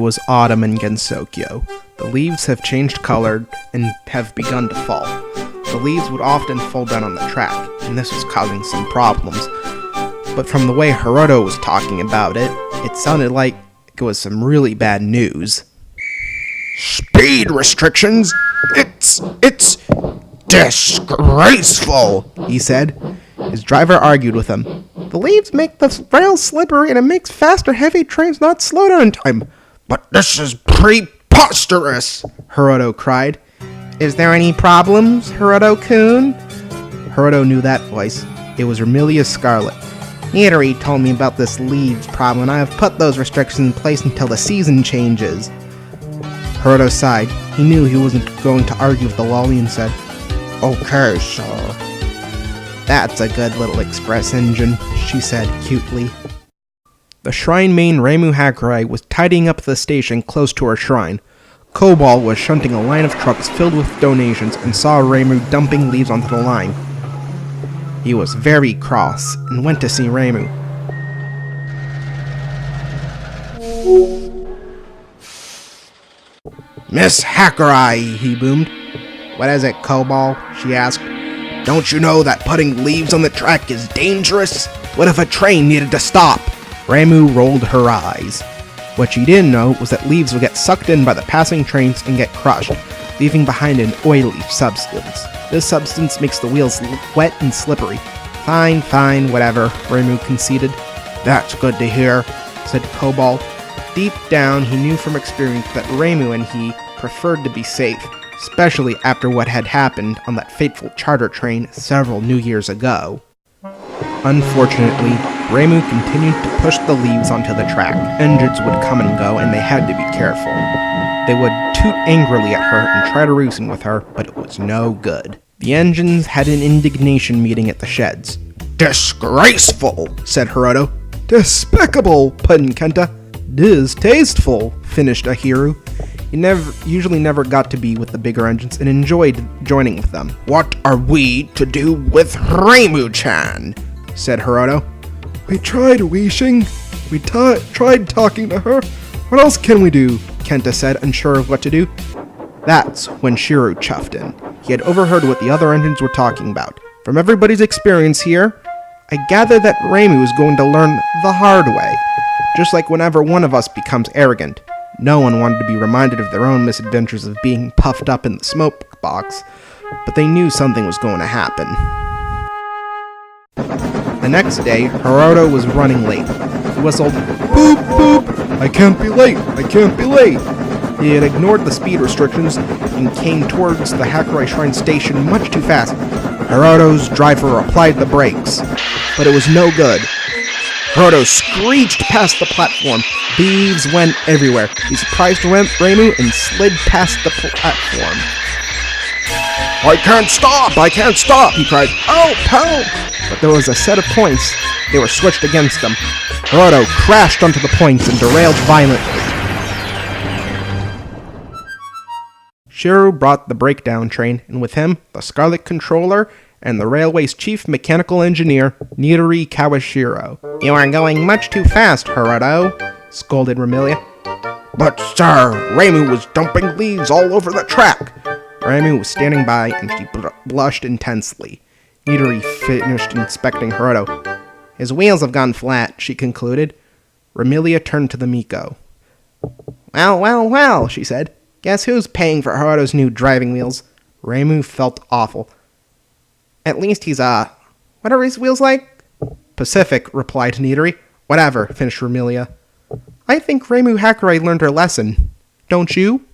was autumn in Gensokyo. The leaves have changed color and have begun to fall. The leaves would often fall down on the track, and this was causing some problems. But from the way Hiroto was talking about it, it sounded like it was some really bad news. Speed restrictions? It's disgraceful, he said. His driver argued with him. The leaves make the rails slippery and it makes faster heavy trains not slow down in time. But this is preposterous, Hiroto cried. Is there any problems, Hiroto-kun? Hiroto knew that voice. It was Remilia Scarlet. Nidori told me about this leaves problem and I have put those restrictions in place until the season changes. Hiroto sighed. He knew he wasn't going to argue with the lolly and said, Okay, sir. That's a good little express engine, she said cutely. The shrine main Reimu Hakurai was tidying up the station close to her shrine. Cobalt was shunting a line of trucks filled with donations and saw Reimu dumping leaves onto the line. He was very cross and went to see Reimu. Miss Hakurai, he boomed. What is it, Cobalt? She asked. Don't you know that putting leaves on the track is dangerous? What if a train needed to stop? Reimu rolled her eyes. What she didn't know was that leaves would get sucked in by the passing trains and get crushed, leaving behind an oily substance. This substance makes the wheels wet and slippery. Fine, whatever, Reimu conceded. That's good to hear, said Cobalt. Deep down, he knew from experience that Reimu and he preferred to be safe, especially after what had happened on that fateful charter train several New Years ago. Unfortunately, Reimu continued to push the leaves onto the track. Engines would come and go, and they had to be careful. They would toot angrily at her and try to reason with her, but it was no good. The engines had an indignation meeting at the sheds. Disgraceful, said Hiroto. Despicable, put in Kenta. Distasteful, finished Ahiru. He usually never got to be with the bigger engines and enjoyed joining with them. What are we to do with Reimu-chan? Said Hiroto. We tried, Weishing. We tried talking to her. What else can we do? Kenta said, unsure of what to do. That's when Shiro chuffed in. He had overheard what the other engines were talking about. From everybody's experience here, I gather that Reimu is going to learn the hard way. Just like whenever one of us becomes arrogant. No one wanted to be reminded of their own misadventures of being puffed up in the smoke box, but they knew something was going to happen. The next day, Hiroto was running late. He whistled, "Boop, boop! I can't be late! I can't be late!" He had ignored the speed restrictions and came towards the Hakurai Shrine station much too fast. Hiroto's driver applied the brakes, but it was no good. Hiroto screeched past the platform. Leaves went everywhere. He surprised Reimu and slid past the platform. I can't stop, he cried. Help! But there was a set of points. They were switched against him. Hiroto crashed onto the points and derailed violently. Shiro brought the breakdown train, and with him, the Scarlet Controller and the railway's chief mechanical engineer, Nidori Kawashiro. You are going much too fast, Hiroto, scolded Remilia. But sir, Reimu was dumping leaves all over the track. Reimu was standing by, and she blushed intensely. Nidori finished inspecting Hiroto. His wheels have gone flat, she concluded. Remilia turned to the Miko. Well, she said. Guess who's paying for Hiroto's new driving wheels? Reimu felt awful. At least he's, what are his wheels like? Pacific, replied Nidori. Whatever, finished Remilia. I think Reimu Hakurai learned her lesson. Don't you?